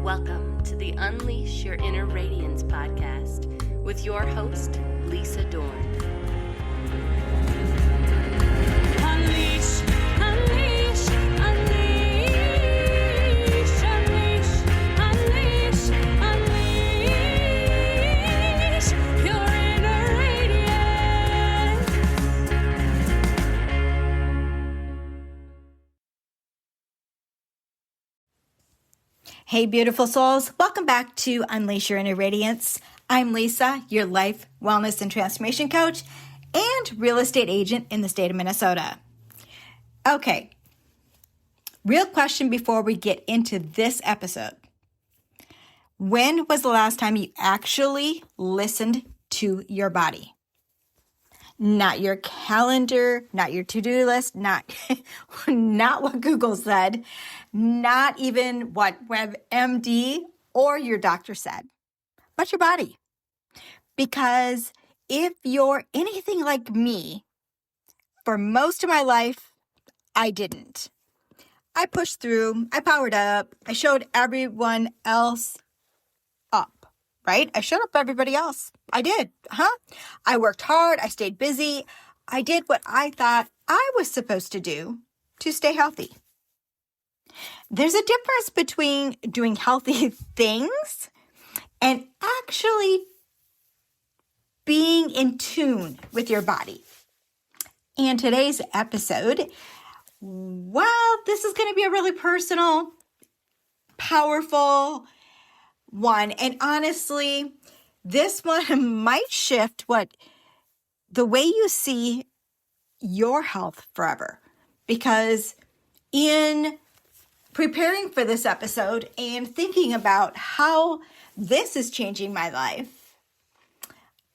Welcome to the Unleash Your Inner Radiance podcast with your host, Lisa Dorn. Unleash, unleash, unleash, unleash, unleash, unleash your inner radiance. Hey, beautiful souls. Welcome back to Unleash Your Inner Radiance. I'm Lisa, your life, wellness, and transformation coach and real estate agent in the state of Minnesota. Okay, real question before we get into this episode. When was the last time you actually listened to your body? Not your calendar, not your to-do list, not what Google said, not even what WebMD or your doctor said, but your body. Because if you're anything like me, for most of my life, I didn't. I pushed through, I powered up, I showed everyone else up, right? I showed up for everybody else. I did, I worked hard, I stayed busy, I did what I thought I was supposed to do to stay healthy. There's a difference between doing healthy things and actually being in tune with your body. And today's episode, well, this is going to be a really personal, powerful one. And honestly, this one might shift the way you see your health forever. Because in preparing for this episode and thinking about how this is changing my life,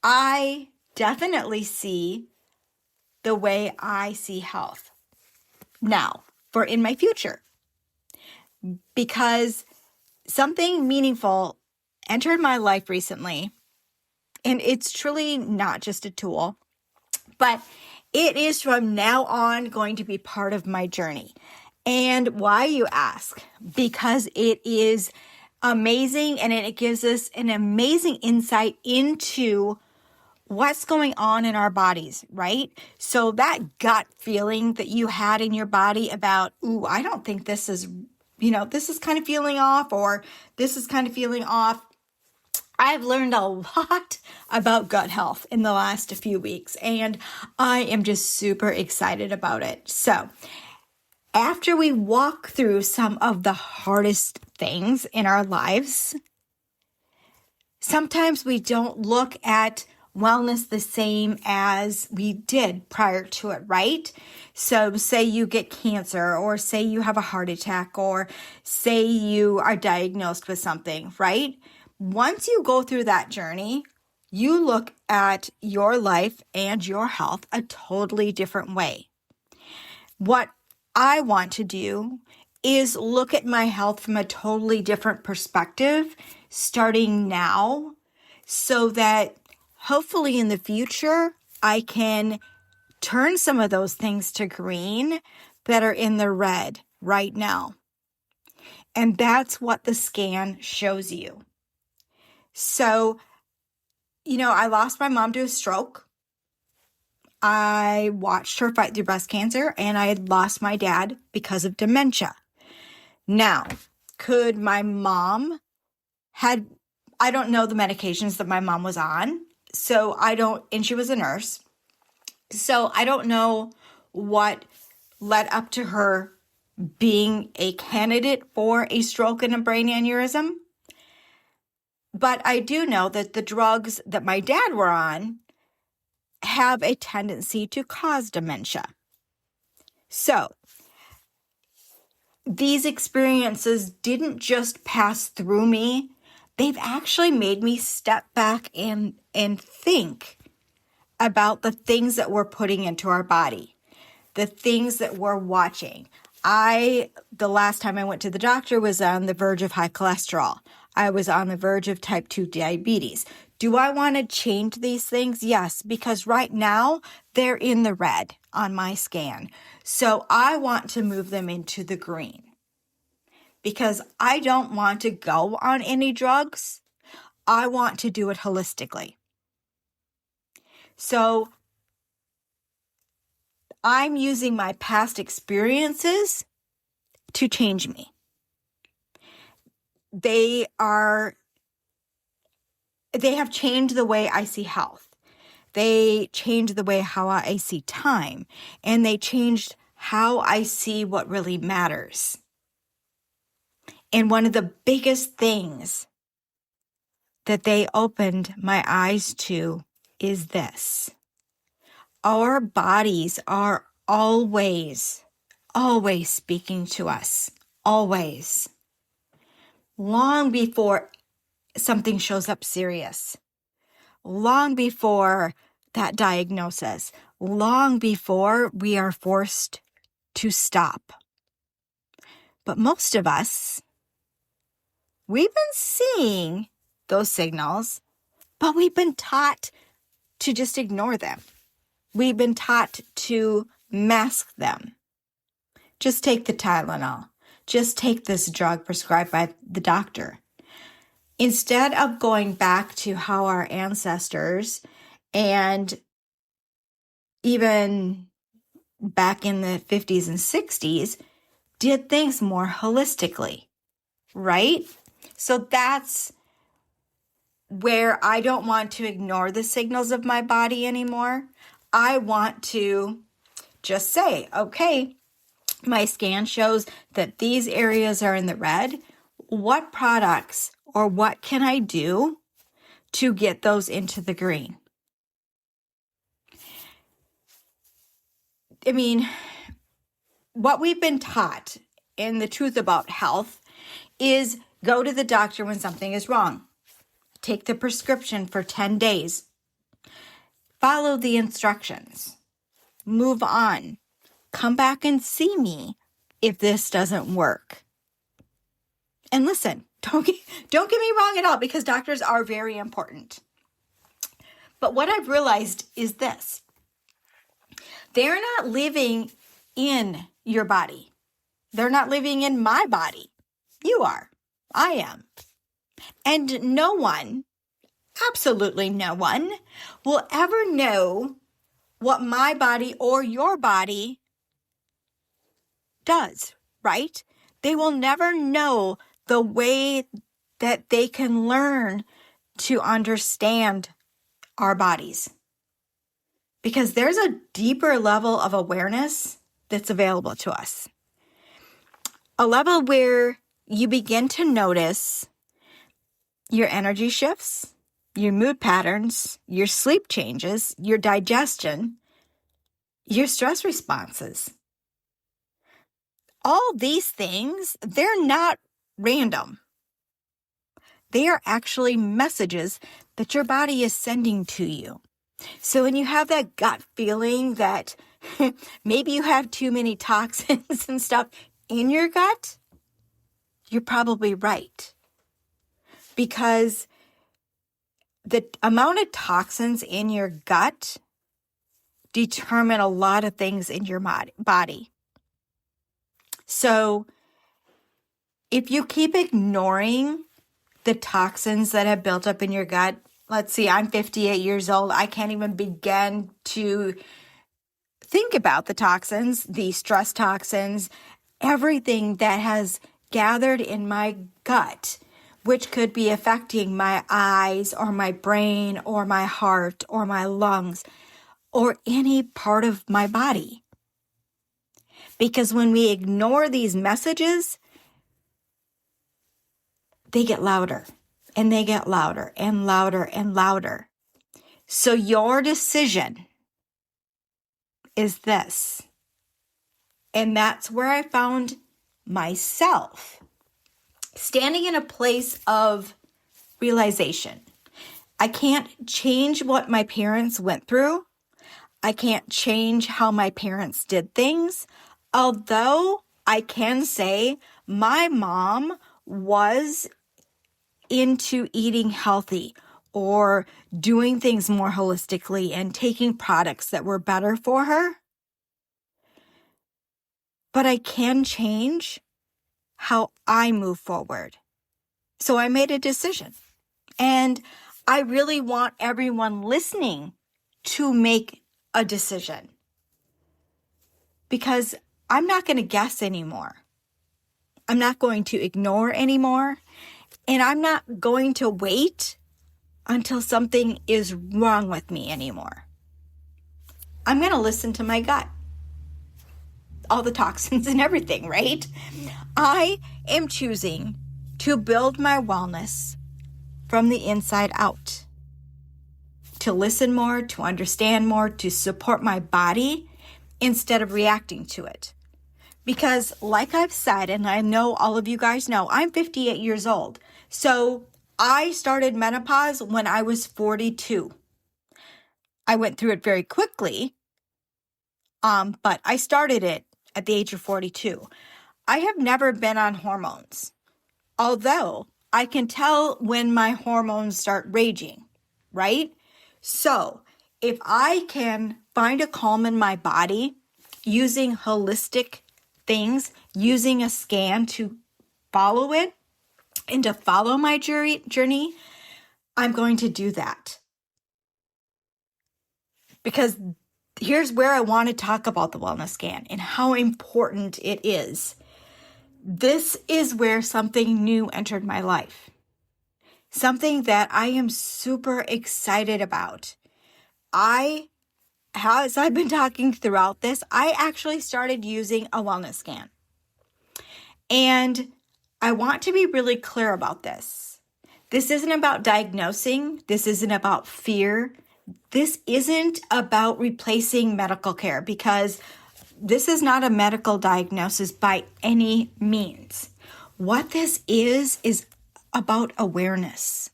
I definitely see the way I see health now for in my future. Because something meaningful entered my life recently, and it's truly not just a tool, but it is from now on going to be part of my journey. And why, you ask? Because it is amazing and it gives us an amazing insight into what's going on in our bodies, right? So that gut feeling that you had in your body about, I don't think this is, this is kind of feeling off, or this is kind of feeling off. I've learned a lot about gut health in the last few weeks, and I am just super excited about it. So after we walk through some of the hardest things in our lives, sometimes we don't look at wellness the same as we did prior to it, right? So say you get cancer, or say you have a heart attack, or say you are diagnosed with something, right? Once you go through that journey, you look at your life and your health a totally different way. What I want to do is look at my health from a totally different perspective starting now, so that hopefully in the future, I can turn some of those things to green that are in the red right now. And that's what the scan shows you. So, I lost my mom to a stroke. I watched her fight through breast cancer, and I had lost my dad because of dementia. Now, could my mom I don't know the medications that my mom was on. And she was a nurse. So I don't know what led up to her being a candidate for a stroke and a brain aneurysm. But I do know that the drugs that my dad were on have a tendency to cause dementia. So these experiences didn't just pass through me. They've actually made me step back and think about the things that we're putting into our body, the things that we're watching. The last time I went to the doctor was on the verge of high cholesterol. I was on the verge of type 2 diabetes. Do I want to change these things? Yes, because right now they're in the red on my scan. So I want to move them into the green. because I don't want to go on any drugs. I want to do it holistically. So I'm using my past experiences to change me. They have changed the way I see health. They changed the way how I see time, and they changed how I see what really matters. And one of the biggest things that they opened my eyes to is this. Our bodies are always speaking to us. Always. Long before something shows up serious. Long before that diagnosis. Long before we are forced to stop. But most of us, we've been seeing those signals, but we've been taught to just ignore them. We've been taught to mask them. Just take the Tylenol. Just take this drug prescribed by the doctor. Instead of going back to how our ancestors and even back in the 50s and 60s did things more holistically, right? So that's where I don't want to ignore the signals of my body anymore. I want to just say, okay, my scan shows that these areas are in the red. What products or what can I do to get those into the green? I mean, what we've been taught in the truth about health is go to the doctor when something is wrong. Take the prescription for 10 days. Follow the instructions. Move on. Come back and see me if this doesn't work. And listen, don't get me wrong at all, because doctors are very important. But what I've realized is this. They're not living in your body. They're not living in my body. You are. I am. And no one, absolutely no one, will ever know what my body or your body does, right? They will never know the way that they can learn to understand our bodies. Because there's a deeper level of awareness that's available to us. A level where you begin to notice your energy shifts, your mood patterns, your sleep changes, your digestion, your stress responses. All these things, they're not random. They are actually messages that your body is sending to you. So when you have that gut feeling that maybe you have too many toxins and stuff in your gut, you're probably right. Because the amount of toxins in your gut determine a lot of things in your body. So if you keep ignoring the toxins that have built up in your gut, let's see, I'm 58 years old. I can't even begin to think about the toxins, the stress toxins, everything that has gathered in my gut, which could be affecting my eyes or my brain or my heart or my lungs or any part of my body. Because when we ignore these messages, they get louder and they get louder and louder and louder. So your decision is this. And that's where I found myself standing in a place of realization. I can't change what my parents went through. I can't change how my parents did things. Although I can say my mom was into eating healthy or doing things more holistically and taking products that were better for her. But I can change how I move forward. So I made a decision. And I really want everyone listening to make a decision. Because I'm not going to guess anymore. I'm not going to ignore anymore. And I'm not going to wait until something is wrong with me anymore. I'm going to listen to my gut. All the toxins and everything, right? I am choosing to build my wellness from the inside out. To listen more, to understand more, to support my body instead of reacting to it. Because like I've said, and I know all of you guys know, I'm 58 years old. So I started menopause when I was 42. I went through it very quickly, but I started it at the age of 42. I have never been on hormones, although I can tell when my hormones start raging, right? So if I can find a calm in my body using holistic things, using a scan to follow it and to follow my journey, I'm going to do that. Because here's where I want to talk about the wellness scan and how important it is. This is where something new entered my life. Something that I am super excited about. As I've been talking throughout this, I actually started using a wellness scan. And I want to be really clear about this. This isn't about diagnosing. This isn't about fear. This isn't about replacing medical care, because this is not a medical diagnosis by any means. What this is about awareness.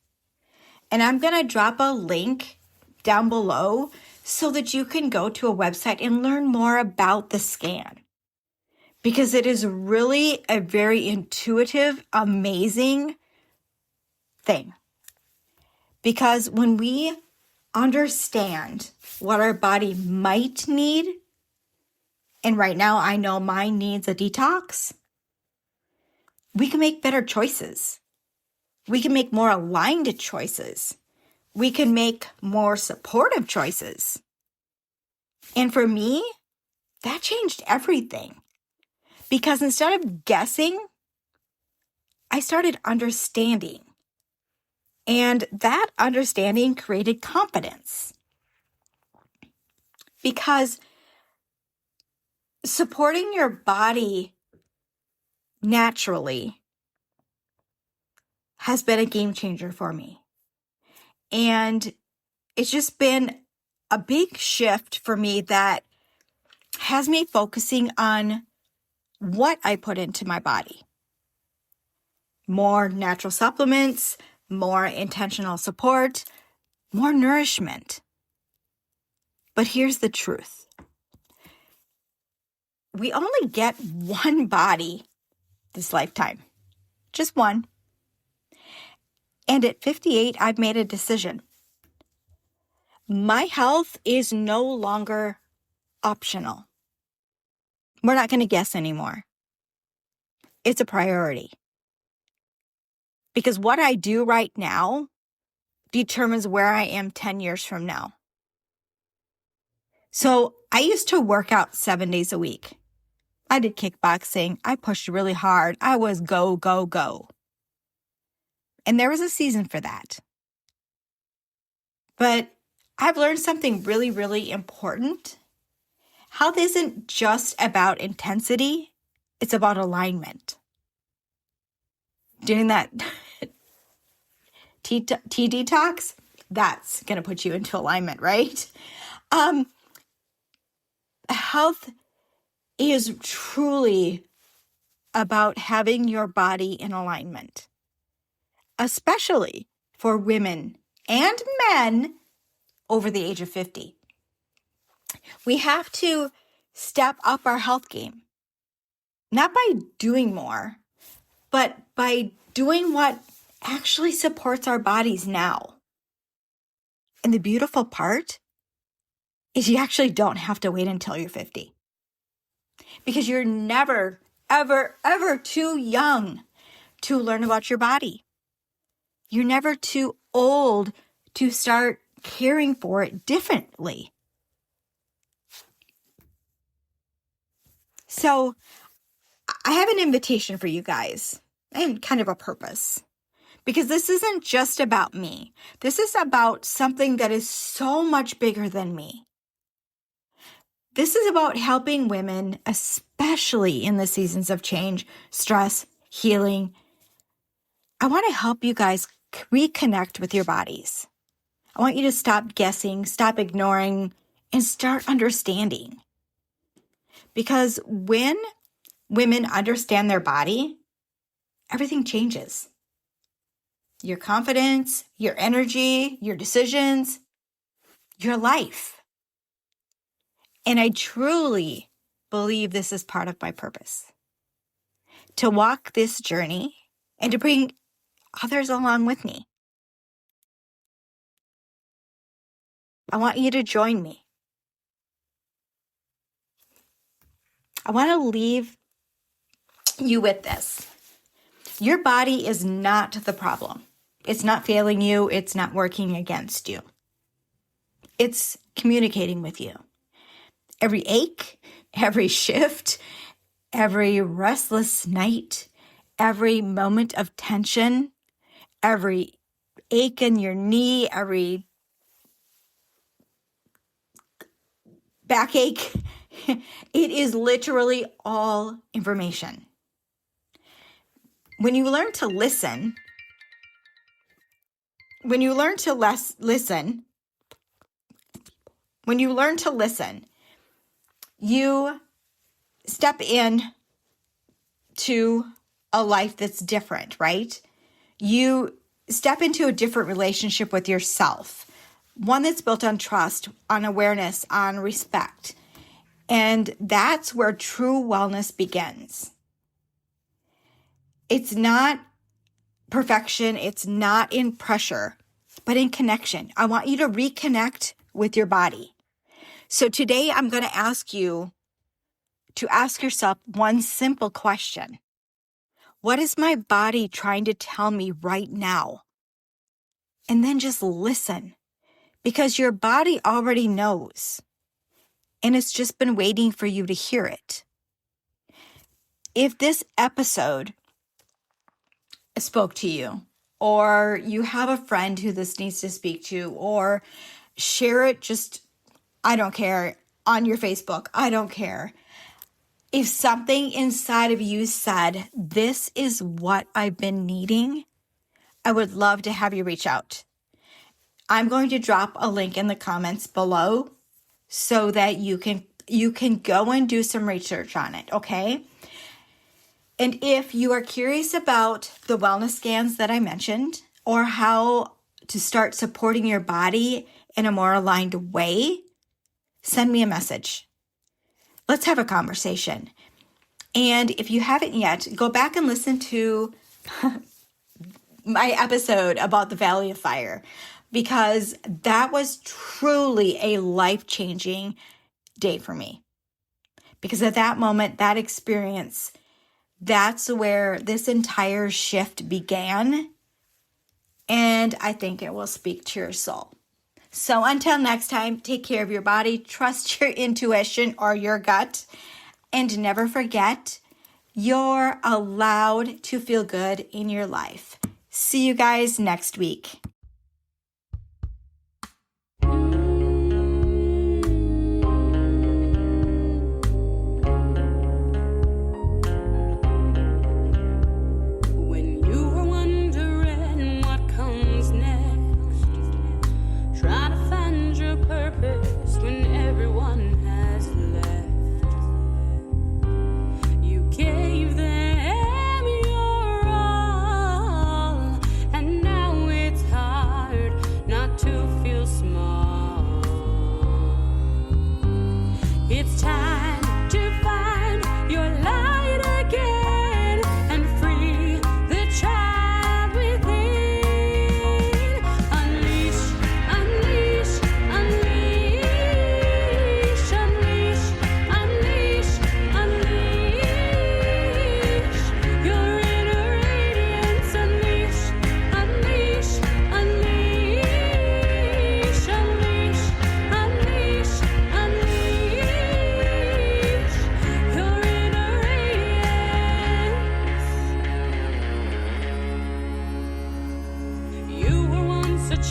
And I'm going to drop a link down below so that you can go to a website and learn more about the scan. Because it is really a very intuitive, amazing thing. Because when we understand what our body might need, and right now I know mine needs a detox, we can make better choices. We can make more aligned choices. We can make more supportive choices. And for me, that changed everything. Because instead of guessing, I started understanding. And that understanding created confidence. Because supporting your body naturally has been a game changer for me. And it's just been a big shift for me that has me focusing on what I put into my body. More natural supplements, more intentional support, more nourishment. But here's the truth. We only get one body this lifetime. Just one. And at 58, I've made a decision. My health is no longer optional. We're not going to guess anymore. It's a priority. Because what I do right now determines where I am 10 years from now. So I used to work out 7 days a week. I did kickboxing. I pushed really hard. I was go, go, go. And there was a season for that. But I've learned something really, really important. Health isn't just about intensity. It's about alignment. Doing that tea detox, that's going to put you into alignment, right? Health is truly about having your body in alignment, especially for women and men over the age of 50. We have to step up our health game, not by doing more, but by doing what actually supports our bodies now. And the beautiful part is you actually don't have to wait until you're 50. Because you're never ever too young to learn about your body. You're never too old to start caring for it differently. So I have an invitation for you guys and kind of a purpose, because this isn't just about me. This is about something that is so much bigger than me. This is about helping women, especially in the seasons of change, stress, healing. I want to help you guys reconnect with your bodies. I want you to stop guessing, stop ignoring, and start understanding. Because when women understand their body, everything changes. Your confidence, your energy, your decisions, your life. And I truly believe this is part of my purpose. To walk this journey and to bring others along with me. I want you to join me. I want to leave you with this. Your body is not the problem. It's not failing you. It's not working against you. It's communicating with you. Every ache, every shift, every restless night, every moment of tension, every ache in your knee, every backache, it is literally all information. When you learn to listen, you step in to a life that's different, right? You step into a different relationship with yourself, one that's built on trust, on awareness, on respect. And that's where true wellness begins. It's not perfection. It's not in pressure, but in connection. I want you to reconnect with your body. So today I'm going to ask you to ask yourself one simple question. What is my body trying to tell me right now? And then just listen, because your body already knows, and it's just been waiting for you to hear it. If this episode spoke to you, or you have a friend who this needs to speak to, or share it I don't care, on your Facebook, I don't care. If something inside of you said, this is what I've been needing, I would love to have you reach out. I'm going to drop a link in the comments below so that you can go and do some research on it, okay? And if you are curious about the wellness scans that I mentioned, or how to start supporting your body in a more aligned way, send me a message. Let's have a conversation. And if you haven't yet, go back and listen to my episode about the Valley of Fire, because that was truly a life-changing day for me. Because at that moment, that experience, that's where this entire shift began. And I think it will speak to your soul. So until next time, take care of your body, trust your intuition or your gut, and never forget, you're allowed to feel good in your life. See you guys next week. Gave them your all, and now it's hard.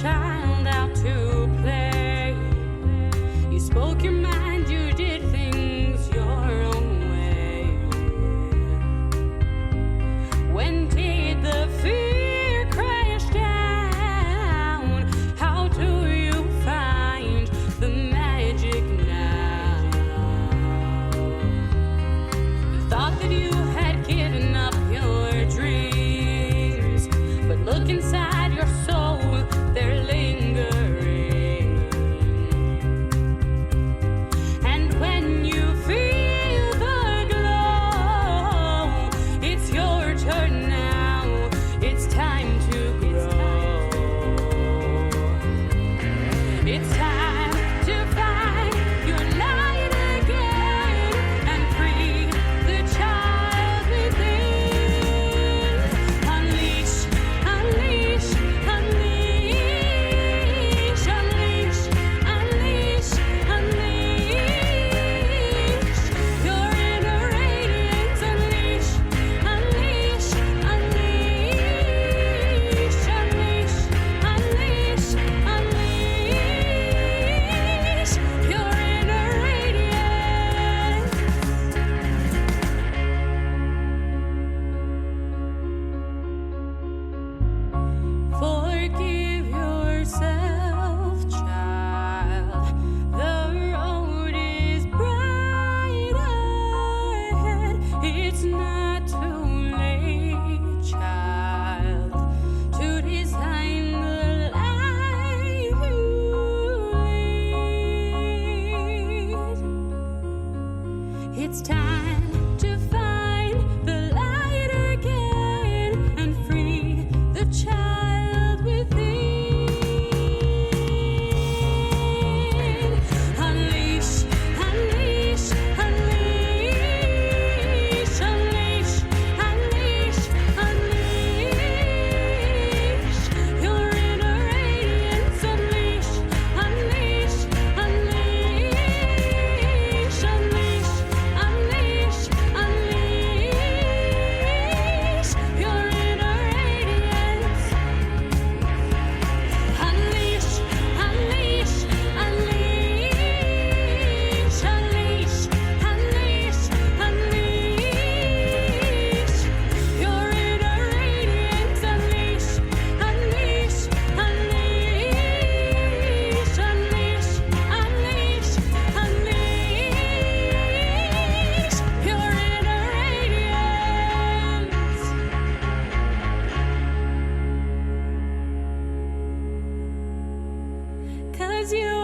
child out to play. You spoke your mind, you did things your own way. When did the fear crash down? How do you find the magic now? You thought that you had given up your dreams, but look inside your soul, they're lingering. And when you feel the glow, it's your turn now, it's time to grow. It's time to find your light again and free the child within. Unleash, unleash, unleash, unleash, unleash, unleash your inner radiance. Unleash, unleash, unleash, unleash, unleash, unleash your inner radiance. Forgive yourself, child. The road is bright ahead. It's not too late, child, to design the life you lead. It's time to find the light again and free the child within. Unleash, unleash, unleash, unleash, unleash, unleash your inner radiance. Unleash, unleash, unleash, unleash, unleash, unleash your inner radiance. Unleash, unleash, unleash, unleash, unleash, unleash your inner radiance. Unleash, unleash, unleash, unleash, unleash, unleash your inner radiance. 'Cause you